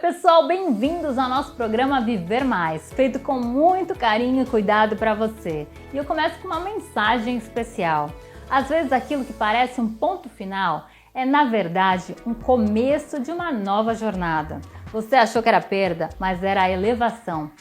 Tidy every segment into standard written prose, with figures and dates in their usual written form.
pessoal, bem-vindos ao nosso programa Viver Mais, feito com muito carinho e cuidado para você. E eu começo com uma mensagem especial. Às vezes aquilo que parece um ponto final é, na verdade, um começo de uma nova jornada. Você achou que era perda, mas era a elevação.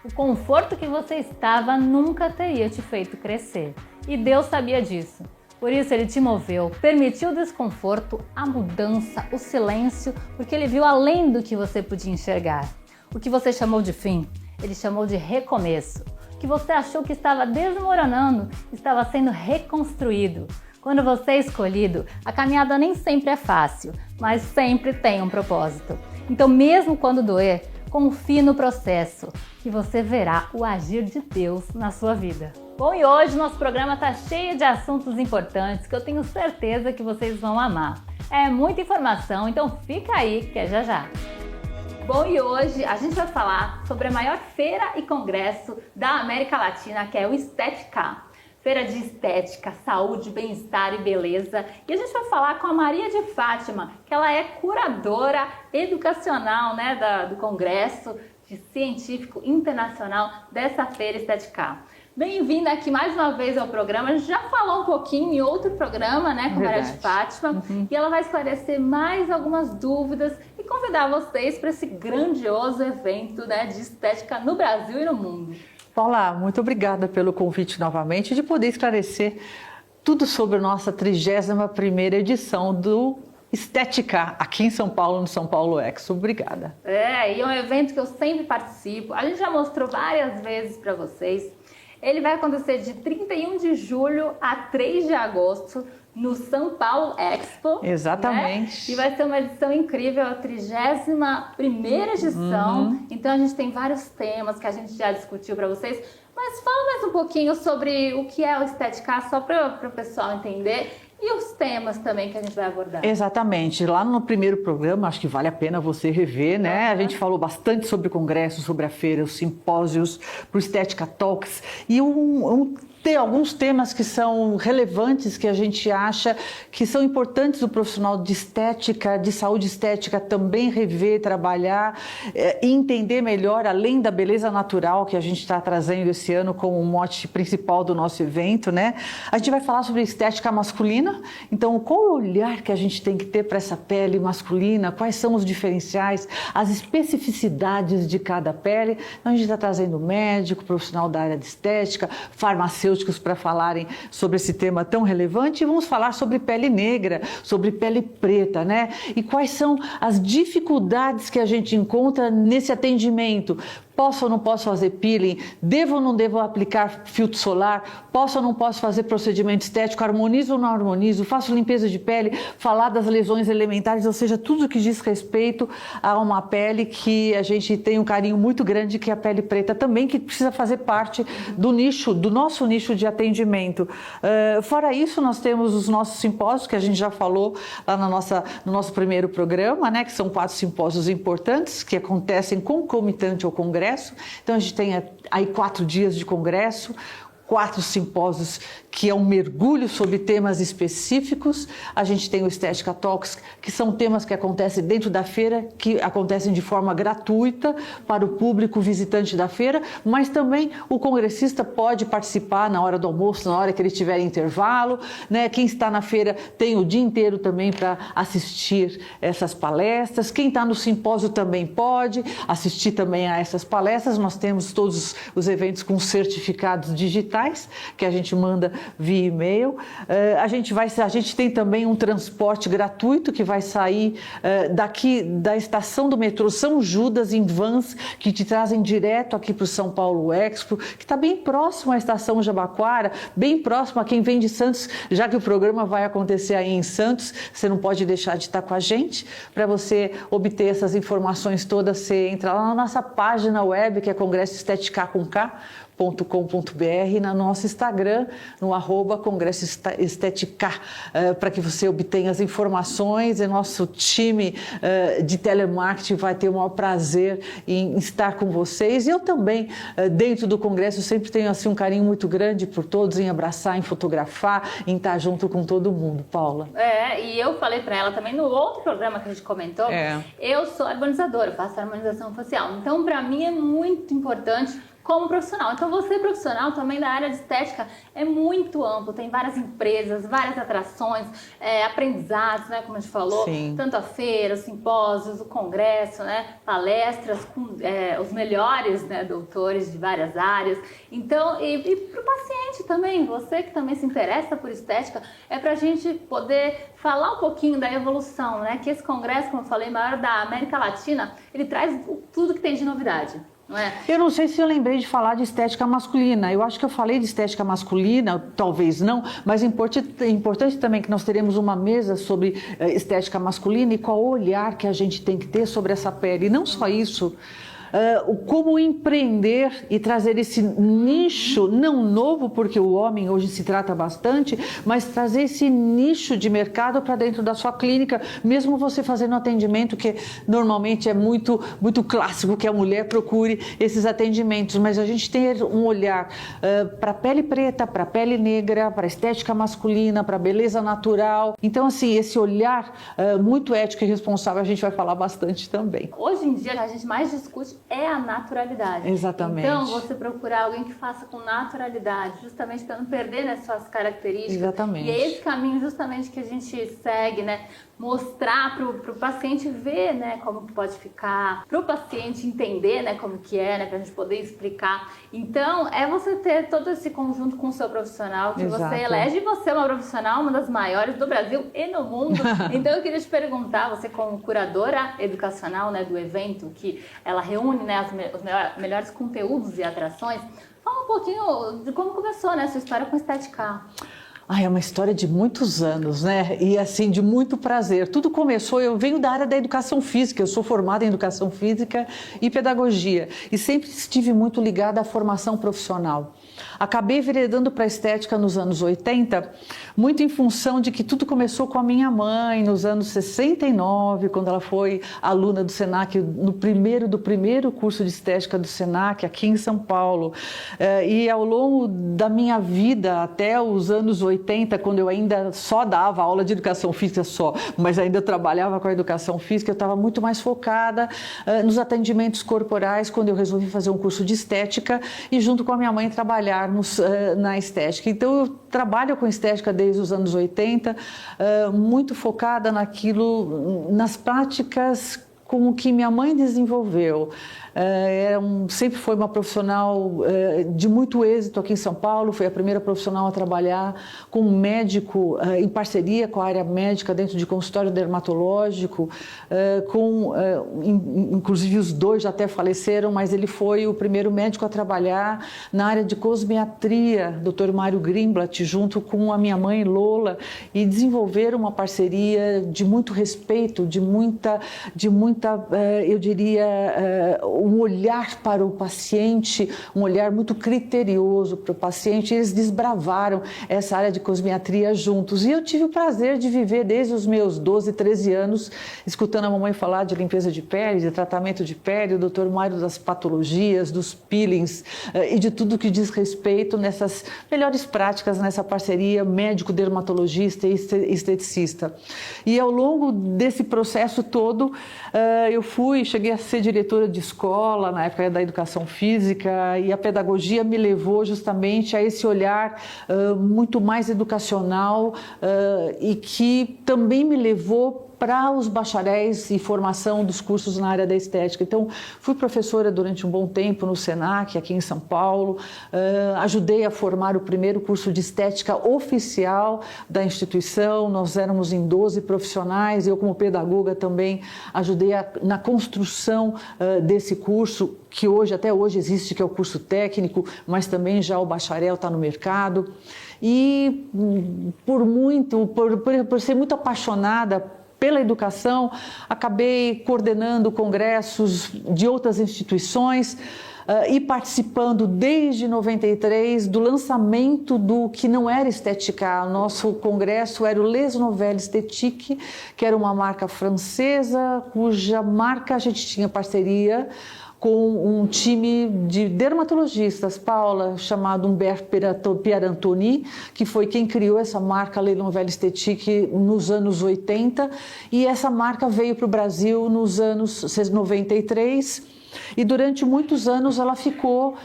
O conforto que você estava nunca teria te feito crescer. E Deus sabia disso. Por isso Ele te moveu, permitiu o desconforto, a mudança, o silêncio, porque Ele viu além do que você podia enxergar. O que você chamou de fim, Ele chamou de recomeço. O que você achou que estava desmoronando, estava sendo reconstruído. Quando você é escolhido, a caminhada nem sempre é fácil, mas sempre tem um propósito. Então, mesmo quando doer, confie no processo, que você verá o agir de Deus na sua vida. Bom, e hoje nosso programa está cheio de assuntos importantes que eu tenho certeza que vocês vão amar. É muita informação, então fica aí que é já já. Bom, e hoje a gente vai falar sobre a maior feira e congresso da América Latina, que é o Estética. Feira de estética, saúde, bem-estar e beleza. E a gente vai falar com a Maria de Fátima, que ela é curadora educacional, do Congresso Científico Internacional dessa Feira Estética. Bem-vinda aqui mais uma vez ao programa. A gente já falou um pouquinho em outro programa, com a Maria de Fátima. E ela vai esclarecer mais algumas dúvidas e convidar vocês para esse grandioso evento de estética no Brasil e no mundo. Paula, muito obrigada pelo convite novamente de poder esclarecer tudo sobre a nossa 31ª edição do Estética aqui em São Paulo, no São Paulo Expo. Obrigada. E é um evento que eu sempre participo. A gente já mostrou várias vezes para vocês. Ele vai acontecer de 31 de julho a 3 de agosto no São Paulo Expo. Exatamente. E vai ser uma edição incrível, a 31ª edição. Então a gente tem vários temas que a gente já discutiu para vocês. Mas fala mais um pouquinho sobre o que é o Estética, só para o pessoal entender. E os temas também que a gente vai abordar. Exatamente. Lá no primeiro programa, acho que vale a pena você rever, A gente falou bastante sobre o congresso, sobre a feira, os simpósios, pro Estética Talks. E tem alguns temas que são relevantes, que a gente acha que são importantes o profissional de estética, de saúde estética também rever, trabalhar e entender melhor, além da beleza natural que a gente está trazendo esse ano como o mote principal do nosso evento, A gente vai falar sobre estética masculina. Então, qual é o olhar que a gente tem que ter para essa pele masculina? Quais são os diferenciais, as especificidades de cada pele? Então, a gente está trazendo médico, profissional da área de estética, farmacêutico, para falarem sobre esse tema tão relevante, e vamos falar sobre pele negra, sobre pele preta, E quais são as dificuldades que a gente encontra nesse atendimento. Posso ou não posso fazer peeling? Devo ou não devo aplicar filtro solar? Posso ou não posso fazer procedimento estético? Harmonizo ou não harmonizo? Faço limpeza de pele? Falar das lesões elementares, ou seja, tudo que diz respeito a uma pele que a gente tem um carinho muito grande, que é a pele preta também, que precisa fazer parte do nicho, do nosso nicho de atendimento. Fora isso, nós temos os nossos simpósios, que a gente já falou lá no nosso primeiro programa, que são 4 simpósios importantes, que acontecem concomitante ao congresso. Então a gente tem aí 4 dias de congresso, 4 simpósios que é um mergulho sobre temas específicos. A gente tem o Estética Talks, que são temas que acontecem dentro da feira, que acontecem de forma gratuita para o público visitante da feira, mas também o congressista pode participar na hora do almoço, na hora que ele tiver intervalo, Quem está na feira tem o dia inteiro também para assistir essas palestras. Quem está no simpósio também pode assistir também a essas palestras. Nós temos todos os eventos com certificados digitais que a gente manda via e-mail. A gente tem também um transporte gratuito que vai sair daqui da estação do metrô São Judas em vans, que te trazem direto aqui para o São Paulo Expo, que está bem próximo à estação Jabaquara, bem próximo a quem vem de Santos, já que o programa vai acontecer aí em Santos. Você não pode deixar de estar com a gente. Para você obter essas informações todas, você entra lá na nossa página web, que é Congresso Estética com K, e no nosso Instagram, no @Congresso Estética, para que você obtenha as informações. E nosso time de telemarketing vai ter o maior prazer em estar com vocês. E eu também, dentro do Congresso, sempre tenho assim, um carinho muito grande por todos, em abraçar, em fotografar, em estar junto com todo mundo, Paula. E eu falei para ela também no outro programa que a gente comentou, eu sou harmonizadora, faço harmonização facial. Então, para mim é muito importante como profissional. Então, você profissional também da área de estética é muito amplo, tem várias empresas, várias atrações, aprendizados, né, como a gente falou, Sim. Tanto a feira, os simpósios, o congresso, né, palestras com os melhores, né, doutores de várias áreas. Então, e para o paciente também, você que também se interessa por estética, é para a gente poder falar um pouquinho da evolução, né, que esse congresso, como eu falei, maior da América Latina, ele traz tudo que tem de novidade. Não é? Eu não sei se eu lembrei de falar de estética masculina. Eu acho que eu falei de estética masculina, talvez não, mas é importante também que nós teremos uma mesa sobre estética masculina e qual o olhar que a gente tem que ter sobre essa pele. E não só isso, como empreender e trazer esse nicho, não novo, porque o homem hoje se trata bastante, mas trazer esse nicho de mercado para dentro da sua clínica, mesmo você fazendo atendimento que normalmente é muito clássico, que a mulher procure esses atendimentos, mas a gente tem um olhar para a pele preta, para a pele negra, para a estética masculina, para a beleza natural. Então, assim, esse olhar muito ético e responsável a gente vai falar bastante também. Hoje em dia, a gente mais discute é a naturalidade. Exatamente. Então, você procurar alguém que faça com naturalidade, justamente para não perder, né, suas características. Exatamente. E é esse caminho justamente que a gente segue, né? Mostrar para o paciente ver, né, como que pode ficar, para o paciente entender, né, como que é, né, para a gente poder explicar. Então, é você ter todo esse conjunto com o seu profissional, que Exato. você elege você uma profissional, uma das maiores do Brasil e no mundo. Então, eu queria te perguntar, você como curadora educacional, né, do evento, que ela reúne, né, os melhores conteúdos e atrações, fala um pouquinho de como começou, né, sua história com Estética. É uma história de muitos anos, né? E assim, de muito prazer. Tudo começou, eu venho da área da educação física, eu sou formada em educação física e pedagogia. E sempre estive muito ligada à formação profissional. Acabei veredando para a estética nos anos 80, muito em função de que tudo começou com a minha mãe, nos anos 69, quando ela foi aluna do Senac, do primeiro curso de estética do Senac, aqui em São Paulo. E ao longo da minha vida, até os anos 80, quando eu ainda só dava aula de educação física mas ainda trabalhava com a educação física, eu estava muito mais focada nos atendimentos corporais, quando eu resolvi fazer um curso de estética e junto com a minha mãe trabalharmos na estética. Então eu trabalho com estética desde os anos 80, muito focada nas práticas como que minha mãe desenvolveu. Sempre foi uma profissional de muito êxito aqui em São Paulo, foi a primeira profissional a trabalhar com um médico em parceria com a área médica dentro de consultório dermatológico, inclusive os dois já até faleceram, mas ele foi o primeiro médico a trabalhar na área de cosmetria, Dr. Mário Grimblat, junto com a minha mãe Lola, e desenvolveram uma parceria de muito respeito, de muita, eu diria, um olhar para o paciente, um olhar muito criterioso para o paciente. Eles desbravaram essa área de cosmetria juntos. E eu tive o prazer de viver desde os meus 12, 13 anos, escutando a mamãe falar de limpeza de pele, de tratamento de pele, o Dr. Mário das patologias, dos peelings e de tudo que diz respeito nessas melhores práticas, nessa parceria médico-dermatologista e esteticista. E ao longo desse processo todo, eu cheguei a ser diretora de escola, na época da educação física, e a pedagogia me levou justamente a esse olhar muito mais educacional e que também me levou para os bacharéis e formação dos cursos na área da estética. Então, fui professora durante um bom tempo no Senac, aqui em São Paulo, ajudei a formar o primeiro curso de estética oficial da instituição, nós éramos em 12 profissionais, eu como pedagoga também ajudei na construção desse curso, que até hoje existe, que é o curso técnico, mas também já o bacharel está no mercado. E por ser muito apaixonada pela educação, acabei coordenando congressos de outras instituições, e participando desde 93 do lançamento do que não era Estética. O nosso congresso era o Les Nouvelles Esthétique, que era uma marca francesa, cuja marca a gente tinha parceria com um time de dermatologistas, Paula, chamado Humbert Pierantoni, que foi quem criou essa marca Les Nouvelles Esthétique nos anos 80, e essa marca veio para o Brasil nos anos 93, e durante muitos anos ela ficou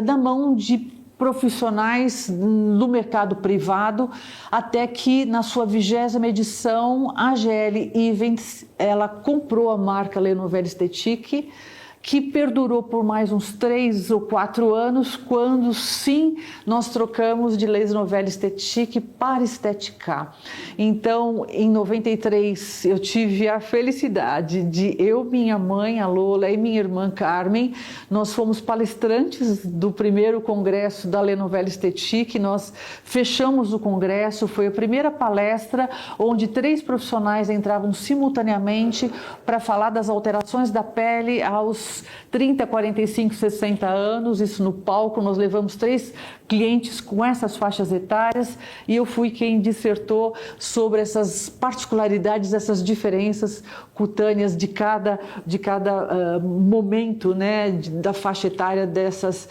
na mão de profissionais do mercado privado, até que na sua 20ª edição a GL Events ela comprou a marca Les Nouvelles Esthétique, que perdurou por mais uns 3 ou 4 anos, quando sim nós trocamos de Les Nouvelles Esthétique para Estética. Então, em 93, eu tive a felicidade de eu, minha mãe, a Lola, e minha irmã Carmen, nós fomos palestrantes do primeiro congresso da Les Nouvelles Esthétique. Nós fechamos o congresso, foi a primeira palestra onde 3 profissionais entravam simultaneamente para falar das alterações da pele aos 30, 45, 60 anos, isso no palco. Nós levamos 3 clientes com essas faixas etárias e eu fui quem dissertou sobre essas particularidades, essas diferenças cutâneas de cada momento, né, da faixa etária dessas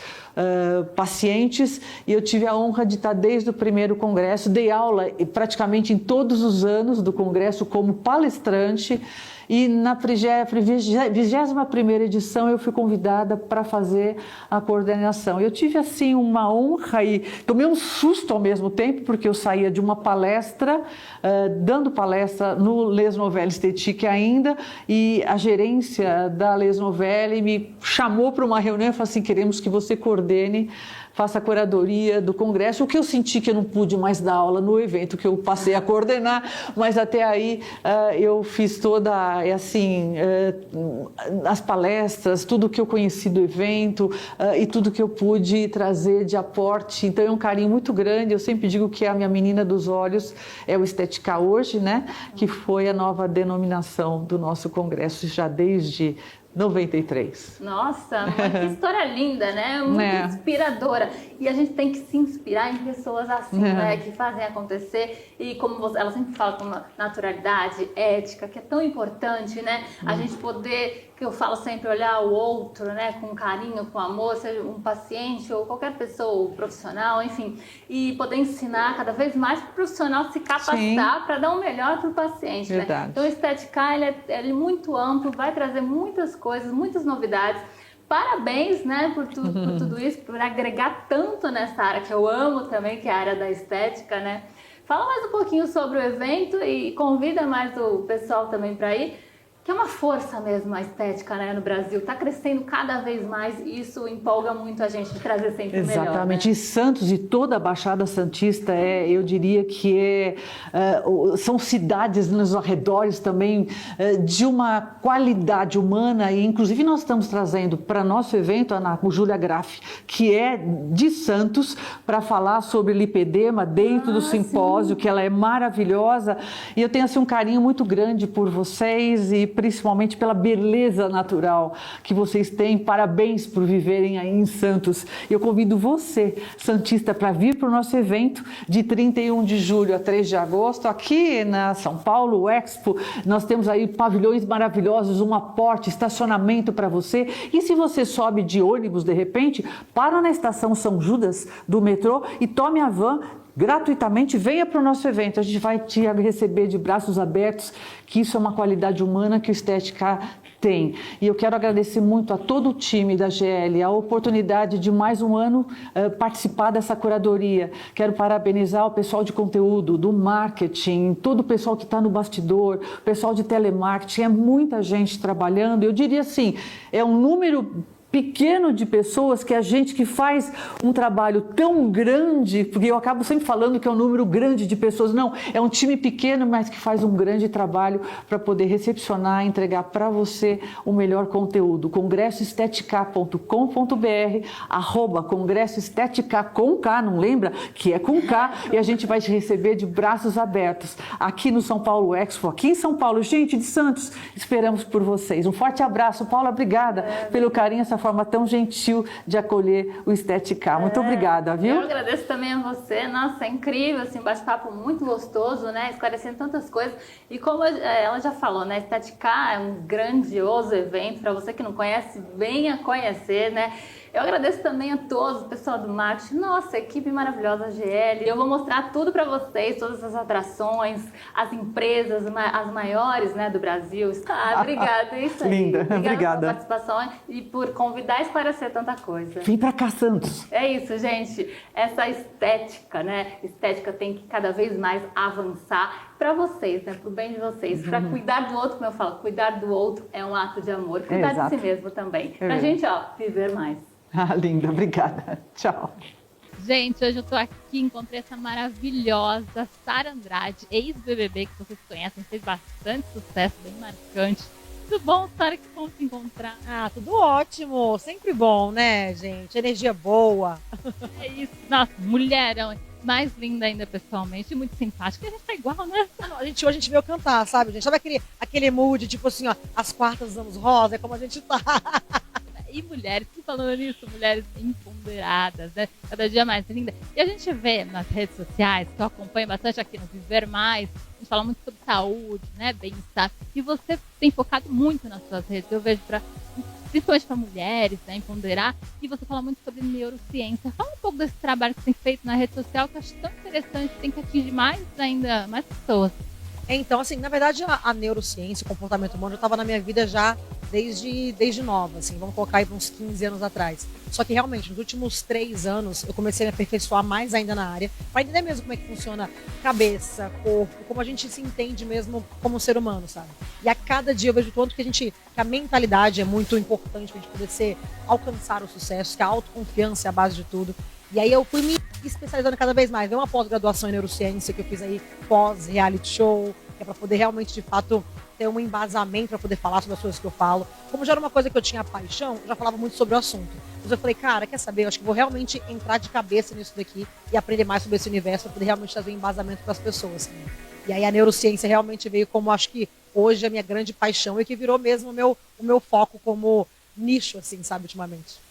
pacientes. E eu tive a honra de estar desde o primeiro congresso, dei aula praticamente em todos os anos do congresso como palestrante. E na 21ª edição eu fui convidada para fazer a coordenação. Eu tive assim uma honra e tomei um susto ao mesmo tempo, porque eu saía de uma palestra, dando palestra no Les Nouvelles Esthétique ainda, e a gerência da Les Nouvelles me chamou para uma reunião e falou assim: queremos que você coordene, faça a curadoria do congresso. O que eu senti que eu não pude mais dar aula no evento que eu passei a coordenar, mas até aí eu fiz toda, as palestras, tudo que eu conheci do evento e tudo que eu pude trazer de aporte. Então é um carinho muito grande. Eu sempre digo que a minha menina dos olhos é o Estética hoje, né? Que foi a nova denominação do nosso congresso já desde 93. Nossa, que história linda, né? Muito inspiradora. E a gente tem que se inspirar em pessoas assim, né? Que fazem acontecer. E como ela sempre fala, com naturalidade, ética, que é tão importante, né? A gente poder, que eu falo sempre, olhar o outro, né? Com carinho, com amor, seja um paciente ou qualquer pessoa, profissional, enfim. E poder ensinar cada vez mais para o profissional se capacitar para dar o melhor para o paciente, né? Então, o Estética, ele é muito amplo, vai trazer muitas coisas, muitas novidades. Parabéns, né, por tudo isso, por agregar tanto nessa área que eu amo também, que é a área da estética, né? Fala mais um pouquinho sobre o evento e convida mais o pessoal também para ir, que é uma força mesmo a estética, né, no Brasil. Está crescendo cada vez mais e isso empolga muito a gente de trazer sempre o melhor. Exatamente. Né? E Santos e toda a Baixada Santista, eu diria que são cidades nos arredores também de uma qualidade humana, e inclusive nós estamos trazendo para nosso evento a Júlia Graff, que é de Santos, para falar sobre lipedema dentro do simpósio, que ela é maravilhosa. E eu tenho assim um carinho muito grande por vocês e principalmente pela beleza natural que vocês têm. Parabéns por viverem aí em Santos. Eu convido você, santista, para vir para o nosso evento de 31 de julho a 3 de agosto, aqui na São Paulo Expo. Nós temos aí pavilhões maravilhosos, um aporte, estacionamento para você. E se você sobe de ônibus, de repente, para na estação São Judas do metrô e tome a van gratuitamente, venha para o nosso evento. A gente vai te receber de braços abertos, que isso é uma qualidade humana que o Estética tem. E eu quero agradecer muito a todo o time da GL, a oportunidade de mais um ano participar dessa curadoria. Quero parabenizar o pessoal de conteúdo, do marketing, todo o pessoal que está no bastidor, o pessoal de telemarketing, é muita gente trabalhando. Eu diria assim, é um número pequeno de pessoas que a gente que faz um trabalho tão grande, porque eu acabo sempre falando que é um número grande de pessoas, não, é um time pequeno, mas que faz um grande trabalho para poder recepcionar, entregar para você o melhor conteúdo. congressoestetica.com.br, @congressoestetica com K, não lembra? Que é com K, e a gente vai te receber de braços abertos aqui no São Paulo Expo, aqui em São Paulo. Gente de Santos, esperamos por vocês. Um forte abraço, Paula, obrigada pelo carinho, essa forma tão gentil de acolher o Estética. Muito obrigada, viu? Eu agradeço também a você. Nossa, é incrível, assim, bate-papo muito gostoso, né? Esclarecendo tantas coisas. E como ela já falou, né? Estética é um grandioso evento. Para você que não conhece, venha conhecer, né? Eu agradeço também a todos, o pessoal do marketing, nossa, equipe maravilhosa, GL. Eu vou mostrar tudo para vocês, todas as atrações, as empresas, as maiores, né, do Brasil. Obrigada, é isso aí. Linda, obrigada pela participação e por convidar a esclarecer tanta coisa. Vem para cá, Santos. É isso, gente. Essa estética, né? Estética tem que cada vez mais avançar para vocês, né? Pro bem de vocês. Para cuidar do outro, como eu falo, cuidar do outro é um ato de amor. Cuidar de si mesmo também. Pra gente, ó, viver mais. Ah, linda, obrigada. Tchau. Gente, hoje eu tô aqui, encontrei essa maravilhosa Sara Andrade, ex-BBB, que vocês conhecem, fez bastante sucesso, bem marcante. Tudo bom, Sara, que bom te encontrar. Ah, tudo ótimo, sempre bom, né, gente? Energia boa. É isso, nossa, mulherão, mais linda ainda pessoalmente, muito simpática, a gente tá igual, né? Hoje a gente veio cantar, sabe, gente? Sabe aquele mood, tipo assim, ó, as quartas dos anos rosa, é como a gente tá. E mulheres, falando nisso, mulheres empoderadas, né? Cada dia mais linda. E a gente vê nas redes sociais, que eu acompanho bastante aqui no Viver Mais, a gente fala muito sobre saúde, né? Bem-estar. E você tem focado muito nas suas redes. Eu vejo principalmente para mulheres, né? Empoderar. E você fala muito sobre neurociência. Fala um pouco desse trabalho que você tem feito na rede social, que eu acho tão interessante, tem que atingir mais pessoas. Então, assim, na verdade, a neurociência, o comportamento humano, já estava na minha vida já desde nova, assim, vamos colocar aí para uns 15 anos atrás. Só que realmente, nos últimos 3 anos, eu comecei a me aperfeiçoar mais ainda na área, para entender mesmo como é que funciona cabeça, corpo, como a gente se entende mesmo como ser humano, sabe? E a cada dia eu vejo tanto que a mentalidade é muito importante para a gente poder alcançar o sucesso, que a autoconfiança é a base de tudo. E aí eu fui me especializando cada vez mais. Dei uma pós-graduação em neurociência que eu fiz aí pós-reality show, que é para poder realmente, de fato, ter um embasamento para poder falar sobre as coisas que eu falo. Como já era uma coisa que eu tinha paixão, eu já falava muito sobre o assunto. Mas eu falei, cara, quer saber? Eu acho que vou realmente entrar de cabeça nisso daqui e aprender mais sobre esse universo para poder realmente trazer um embasamento para as pessoas. Né? E aí a neurociência realmente veio como, acho que hoje, a minha grande paixão e que virou mesmo o meu foco como nicho, assim, sabe, ultimamente.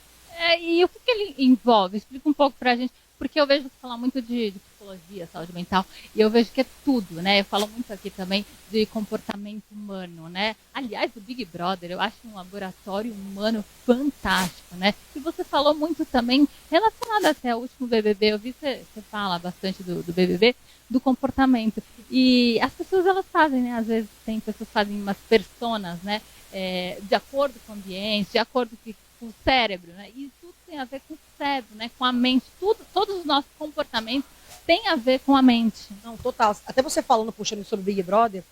E o que ele envolve? Explica um pouco pra gente, porque eu vejo você falar muito de psicologia, saúde mental, e eu vejo que é tudo, né? Eu falo muito aqui também de comportamento humano, né? Aliás, o Big Brother, eu acho um laboratório humano fantástico, né? E você falou muito também, relacionado até ao último BBB, eu vi você fala bastante do BBB, do comportamento. E as pessoas, elas fazem, né? Às vezes tem pessoas que fazem umas personas, né? De acordo com o ambiente, de acordo com o cérebro, né? E tudo tem a ver com o cérebro, né? Com a mente. Todos os nossos comportamentos têm a ver com a mente. Não, total. Até você falando, puxando sobre Big Brother,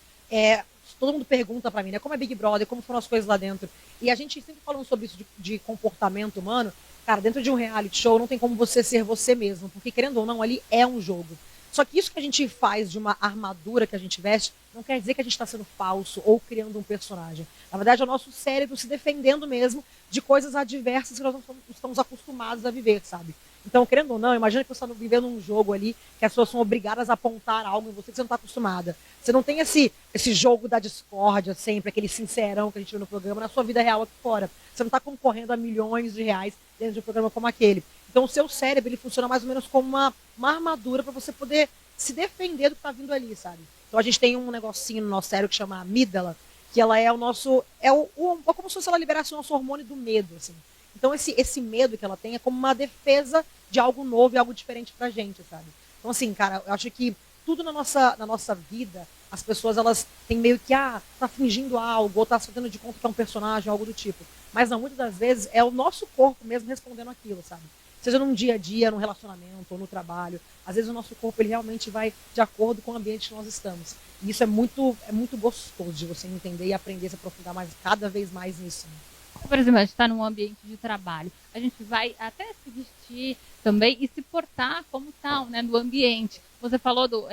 todo mundo pergunta pra mim, né? Como é Big Brother, como foram as coisas lá dentro. E a gente sempre falando sobre isso de comportamento humano, cara, dentro de um reality show não tem como você ser você mesmo, porque querendo ou não, ali é um jogo. Só que isso que a gente faz de uma armadura que a gente veste, não quer dizer que a gente está sendo falso ou criando um personagem. Na verdade, é o nosso cérebro se defendendo mesmo de coisas adversas que nós não estamos acostumados a viver, sabe? Então, querendo ou não, imagina que você está vivendo um jogo ali que as pessoas são obrigadas a apontar algo em você que você não está acostumada. Você não tem esse jogo da discórdia sempre, aquele sincerão que a gente vê no programa, na sua vida real aqui fora. Você não está concorrendo a milhões de reais dentro de um programa como aquele. Então, o seu cérebro, ele funciona mais ou menos como uma armadura para você poder se defender do que está vindo ali, sabe? Então, a gente tem um negocinho no nosso cérebro que chama amígdala, que ela é o nosso... É como se ela liberasse o nosso hormônio do medo, assim. Então, esse medo que ela tem é como uma defesa de algo novo e algo diferente pra gente, sabe? Então, assim, cara, eu acho que tudo na nossa vida, as pessoas, elas têm meio que, tá fingindo algo, ou tá se fazendo de conta que é um personagem, algo do tipo. Mas, não, muitas das vezes, é o nosso corpo mesmo respondendo aquilo, sabe? Seja num dia a dia, num relacionamento ou no trabalho. Às vezes o nosso corpo, ele realmente vai de acordo com o ambiente que nós estamos. E isso é muito gostoso de você entender e aprender a se aprofundar cada vez mais nisso. Né? Por exemplo, a gente está num ambiente de trabalho. A gente vai até se vestir também e se portar como tal, né, no ambiente. Você falou do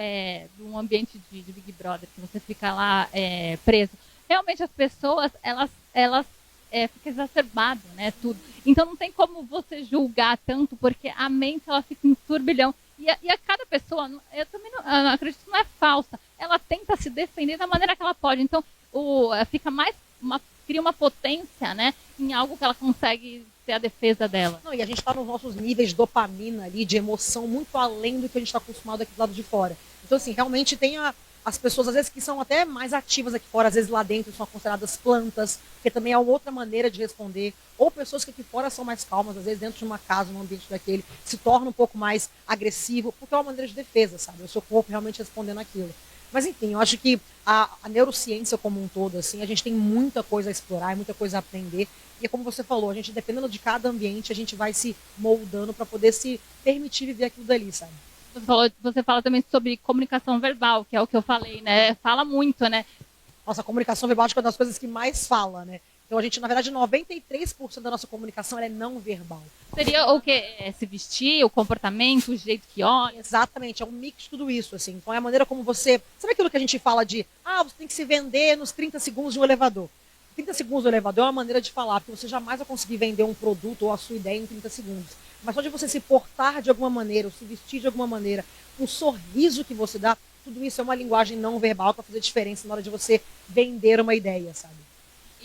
ambiente de Big Brother, que você fica lá preso. Realmente as pessoas, elas fica exacerbado, né, tudo. Então não tem como você julgar tanto, porque a mente, ela fica em turbilhão. E a cada pessoa, eu também não acredito que não é falsa, ela tenta se defender da maneira que ela pode. Então fica cria uma potência, né, em algo que ela consegue ser a defesa dela. Não, e a gente está nos nossos níveis de dopamina ali, de emoção, muito além do que a gente está acostumado aqui do lado de fora. Então, assim, realmente tem as pessoas, às vezes, que são até mais ativas aqui fora, às vezes lá dentro são consideradas plantas, que também é outra maneira de responder. Ou pessoas que aqui fora são mais calmas, às vezes dentro de uma casa, num ambiente daquele, se torna um pouco mais agressivo, porque é uma maneira de defesa, sabe? O seu corpo realmente respondendo aquilo. Mas, enfim, eu acho que a neurociência como um todo, assim, a gente tem muita coisa a explorar, muita coisa a aprender. E é como você falou, a gente, dependendo de cada ambiente, a gente vai se moldando para poder se permitir viver aquilo dali, sabe? Você fala também sobre comunicação verbal, que é o que eu falei, né? Fala muito, né? Nossa, a comunicação verbal acho que é uma das coisas que mais fala, né? Então a gente, na verdade, 93% da nossa comunicação ela é não verbal. Seria o que? Se vestir, o comportamento, o jeito que olha? Exatamente, é um mix de tudo isso, assim. Então é a maneira como você... Sabe aquilo que a gente fala de, você tem que se vender nos 30 segundos de um elevador? 30 segundos do elevador é uma maneira de falar, porque você jamais vai conseguir vender um produto ou a sua ideia em 30 segundos. Mas só de você se portar de alguma maneira, ou se vestir de alguma maneira, um sorriso que você dá, tudo isso é uma linguagem não verbal para fazer diferença na hora de você vender uma ideia, sabe?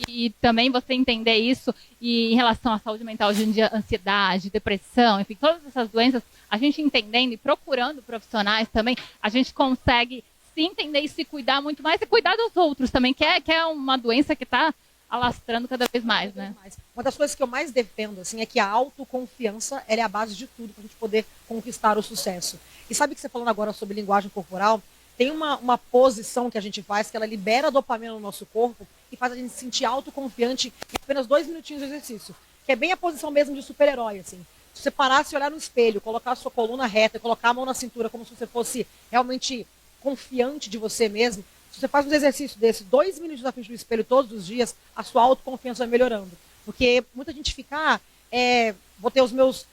E também você entender isso e em relação à saúde mental hoje em dia, ansiedade, depressão, enfim, todas essas doenças, a gente entendendo e procurando profissionais também, a gente consegue se entender e se cuidar muito mais e cuidar dos outros também, que é uma doença que está alastrando cada vez mais, né? Uma das coisas que eu mais defendo, assim, é que a autoconfiança ela é a base de tudo para a gente poder conquistar o sucesso. E sabe que você falando agora sobre linguagem corporal, tem uma posição que a gente faz que ela libera dopamina no nosso corpo e faz a gente se sentir autoconfiante em apenas 2 minutinhos de exercício. Que é bem a posição mesmo de super-herói, assim. Se você parasse e olhar no espelho, colocar a sua coluna reta, colocar a mão na cintura como se você fosse realmente confiante de você mesmo, se você faz um exercício desse, 2 minutos na frente do espelho todos os dias, a sua autoconfiança vai melhorando. Porque muita gente fica, vou ter os meus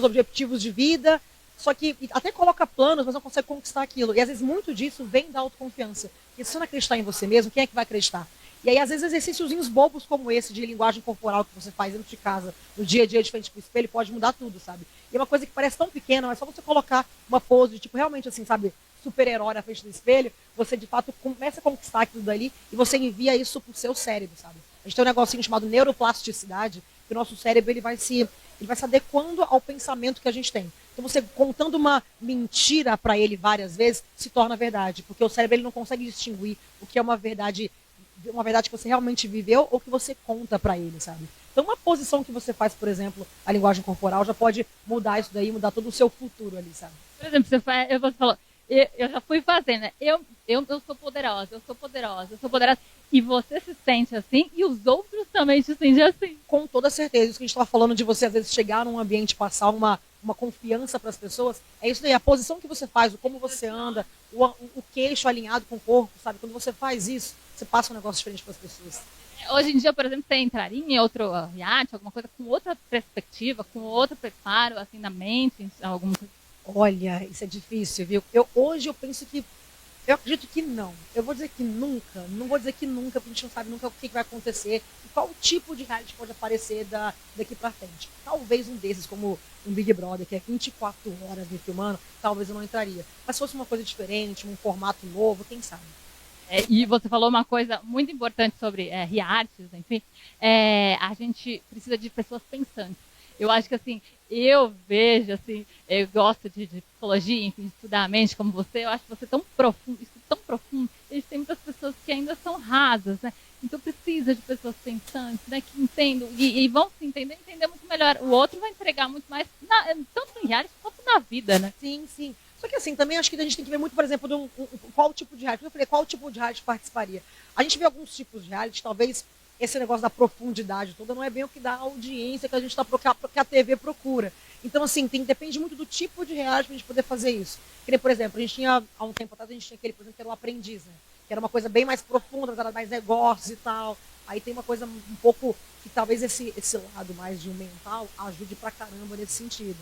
objetivos de vida, só que até coloca planos, mas não consegue conquistar aquilo. E às vezes muito disso vem da autoconfiança. Porque se você não acreditar em você mesmo, quem é que vai acreditar? E aí, às vezes, exercíciozinhos bobos como esse de linguagem corporal que você faz dentro de casa, no dia a dia, de frente pro espelho, pode mudar tudo, sabe? E é uma coisa que parece tão pequena, mas só você colocar uma pose, tipo, realmente assim, sabe, super-herói na frente do espelho, você, de fato, começa a conquistar aquilo dali e você envia isso pro seu cérebro, sabe? A gente tem um negocinho chamado neuroplasticidade, que o nosso cérebro, ele vai se adequando ao pensamento que a gente tem. Então, você contando uma mentira para ele várias vezes, se torna verdade, porque o cérebro ele não consegue distinguir o que é uma verdade que você realmente viveu ou que você conta para ele, sabe? Então, uma posição que você faz, por exemplo, a linguagem corporal, já pode mudar isso daí, mudar todo o seu futuro ali, sabe? Por exemplo, você falou, eu já fui fazendo, né? Eu sou poderosa, eu sou poderosa, eu sou poderosa. E você se sente assim e os outros também se sentem assim. Com toda certeza. Isso que a gente estava falando de você, às vezes, chegar num ambiente, passar uma confiança para as pessoas, é isso daí. A posição que você faz, o como você anda, o queixo alinhado com o corpo, sabe? Quando você faz isso, você passa um negócio diferente para as pessoas. Hoje em dia, por exemplo, você entraria em outro reality, alguma coisa com outra perspectiva, com outro preparo, assim, na mente, alguma coisa? Olha, isso é difícil, viu? Hoje eu penso que eu acredito que não. Eu vou dizer que nunca. Não vou dizer que nunca, porque a gente não sabe nunca o que vai acontecer e qual tipo de reality pode aparecer daqui pra frente. Talvez um desses, como um Big Brother, que é 24 horas me filmando, talvez eu não entraria. Mas se fosse uma coisa diferente, um formato novo, quem sabe? E você falou uma coisa muito importante sobre realities, enfim. A gente precisa de pessoas pensantes. Eu acho que, assim, eu vejo, assim, eu gosto de psicologia, enfim, de estudar a mente como você, eu acho você tão profundo, isso tão profundo. Existem muitas pessoas que ainda são rasas, né? Então precisa de pessoas pensantes, né? Que entendam, e vão se entender muito melhor. O outro vai entregar muito mais, tanto no reality quanto na vida, né? Sim, sim. Só que assim, também acho que a gente tem que ver muito, por exemplo, qual tipo de reality. Eu falei, qual tipo de reality participaria? A gente vê alguns tipos de reality, talvez esse negócio da profundidade toda não é bem o que dá a audiência que a gente está que a TV procura. Então, assim, depende muito do tipo de reality para a gente poder fazer isso. Que nem, por exemplo, a gente tinha, há um tempo atrás, a gente tinha aquele, por exemplo, que era o Aprendiz, né? Que era uma coisa bem mais profunda, era mais negócios e tal. Aí tem uma coisa um pouco que talvez esse lado mais de um mental ajude pra caramba nesse sentido.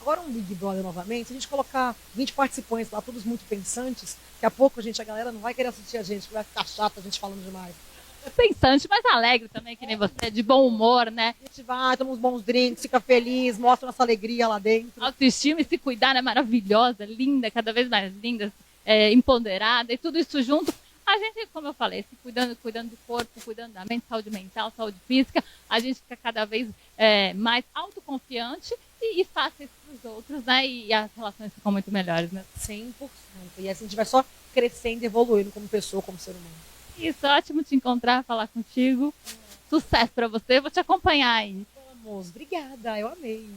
Agora um Big Brother novamente, se a gente colocar 20 participantes lá, todos muito pensantes, daqui a pouco a galera não vai querer assistir a gente, vai ficar chato a gente falando demais. Pensante, mas alegre também, que nem você, de bom humor, né? A gente vai, toma uns bons drinks, fica feliz, mostra nossa alegria lá dentro. Autoestima e se cuidar, né? Maravilhosa, linda, cada vez mais linda, empoderada, e tudo isso junto A gente, como eu falei, se cuidando do corpo, cuidando da mente, saúde mental, saúde física, a gente fica cada vez mais autoconfiante e fácil para os outros, né? E as relações ficam muito melhores, né? 100%. E assim a gente vai só crescendo e evoluindo como pessoa, como ser humano. Isso, ótimo te encontrar, falar contigo. Sucesso para você, vou te acompanhar aí. Vamos, obrigada, eu amei.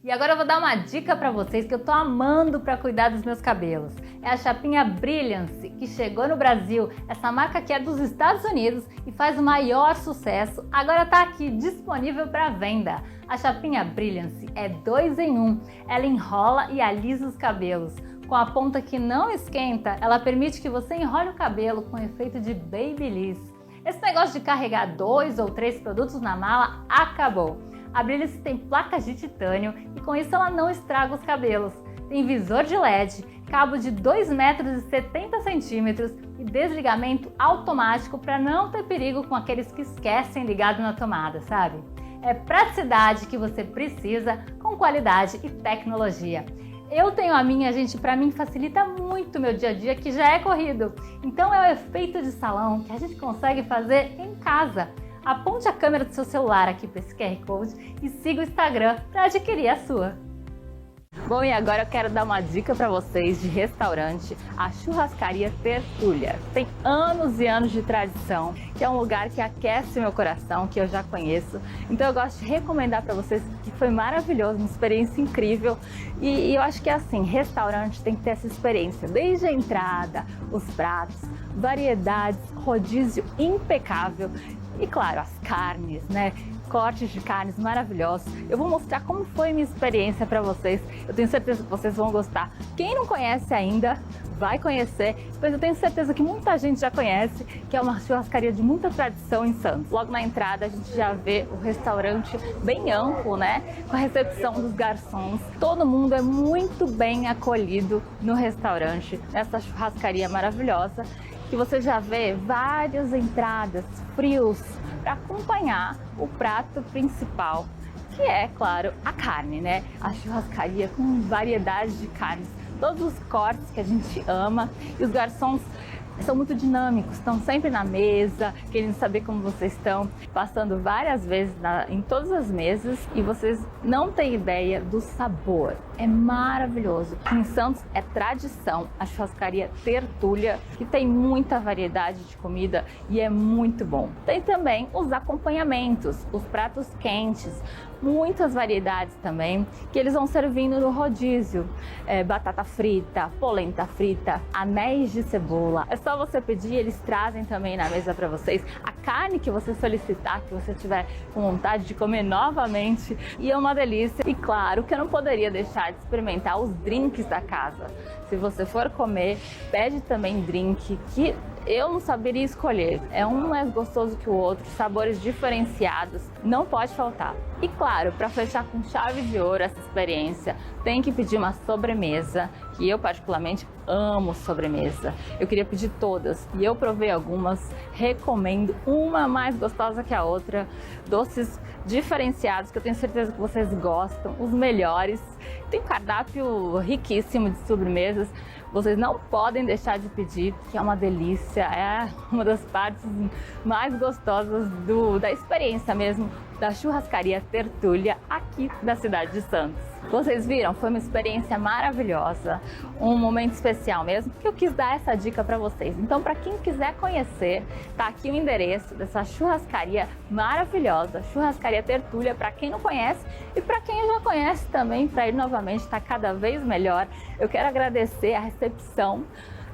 E agora eu vou dar uma dica para vocês que eu tô amando para cuidar dos meus cabelos. É a chapinha Brilliance, que chegou no Brasil. Essa marca aqui é dos Estados Unidos e faz o maior sucesso. Agora tá aqui disponível para venda. A chapinha Brilliance é 2 em 1. Ela enrola e alisa os cabelos. Com a ponta que não esquenta, ela permite que você enrole o cabelo com efeito de babyliss. Esse negócio de carregar 2 ou 3 produtos na mala acabou. A Brilliance tem placas de titânio e com isso ela não estraga os cabelos. Tem visor de LED, cabo de 2,70 metros e desligamento automático para não ter perigo com aqueles que esquecem ligado na tomada, sabe? É praticidade que você precisa com qualidade e tecnologia. Eu tenho a minha, gente, para mim facilita muito o meu dia a dia, que já é corrido. Então é o efeito de salão que a gente consegue fazer em casa. Aponte a câmera do seu celular aqui para esse QR Code e siga o Instagram para adquirir a sua. Bom, e agora eu quero dar uma dica para vocês de restaurante, a Churrascaria Tertúlia. Tem anos e anos de tradição, que é um lugar que aquece meu coração, que eu já conheço. Então eu gosto de recomendar para vocês, que foi maravilhoso, uma experiência incrível. E eu acho que é assim, restaurante tem que ter essa experiência, desde a entrada, os pratos, variedades, rodízio impecável. E claro, as carnes, né? Cortes de carnes maravilhosos. Eu vou mostrar como foi minha experiência para vocês. Eu tenho certeza que vocês vão gostar. Quem não conhece ainda, vai conhecer. Pois eu tenho certeza que muita gente já conhece, que é uma churrascaria de muita tradição em Santos. Logo na entrada a gente já vê o restaurante bem amplo, né? Com a recepção dos garçons. Todo mundo é muito bem acolhido no restaurante, nessa churrascaria maravilhosa. Que você já vê várias entradas, frios, para acompanhar o prato principal, que é, claro, a carne, né? A churrascaria com variedade de carnes, todos os cortes que a gente ama, e os garçons são muito dinâmicos, estão sempre na mesa, querendo saber como vocês estão, passando várias vezes em todas as mesas, e vocês não têm ideia do sabor. É maravilhoso. Em Santos é tradição a churrascaria Tertúlia, que tem muita variedade de comida e é muito bom. Tem também os acompanhamentos, os pratos quentes, muitas variedades também, que eles vão servindo no rodízio. Batata frita, polenta frita, anéis de cebola. É só você pedir, eles trazem também na mesa para vocês. A carne que você solicitar, que você tiver com vontade de comer novamente, e é uma delícia. E claro que eu não poderia deixar de experimentar os drinks da casa. Se você for comer, pede também drink, que eu não saberia escolher. É um mais gostoso que o outro, sabores diferenciados, não pode faltar. E claro, para fechar com chave de ouro essa experiência, tem que pedir uma sobremesa, que eu particularmente amo sobremesa. Eu queria pedir todas e eu provei algumas, recomendo, uma mais gostosa que a outra, doces diferenciados que eu tenho certeza que vocês gostam, os melhores. Tem um cardápio riquíssimo de sobremesas. Vocês não podem deixar de pedir, que é uma delícia, é uma das partes mais gostosas da experiência mesmo, da churrascaria Tertúlia aqui da cidade de Santos. Vocês viram? Foi uma experiência maravilhosa, um momento especial mesmo, porque eu quis dar essa dica para vocês. Então, para quem quiser conhecer, tá aqui o endereço dessa churrascaria maravilhosa, Churrascaria Tertúlia, para quem não conhece e para quem já conhece também, para ir novamente, está cada vez melhor. Eu quero agradecer a recepção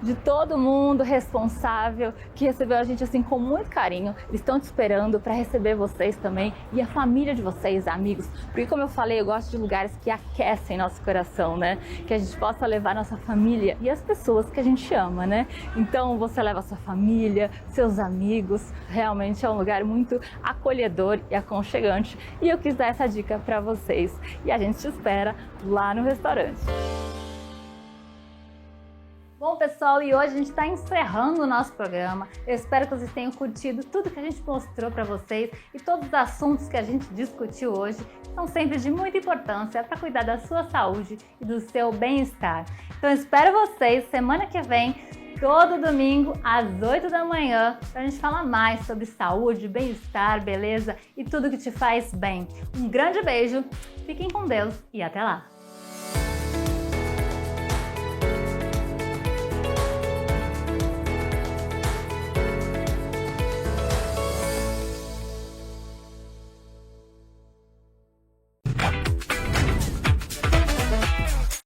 de todo mundo responsável que recebeu a gente assim com muito carinho. Eles estão te esperando para receber vocês também e a família de vocês, amigos. Porque como eu falei, eu gosto de lugares que aquecem nosso coração, né? Que a gente possa levar nossa família e as pessoas que a gente ama, né? Então você leva a sua família, seus amigos. Realmente é um lugar muito acolhedor e aconchegante. E eu quis dar essa dica para vocês. E a gente te espera lá no restaurante. Bom, pessoal, e hoje a gente está encerrando o nosso programa. Eu espero que vocês tenham curtido tudo que a gente mostrou para vocês e todos os assuntos que a gente discutiu hoje são sempre de muita importância para cuidar da sua saúde e do seu bem-estar. Então, eu espero vocês semana que vem todo domingo às 8 da manhã para a gente falar mais sobre saúde, bem-estar, beleza e tudo que te faz bem. Um grande beijo, fiquem com Deus e até lá!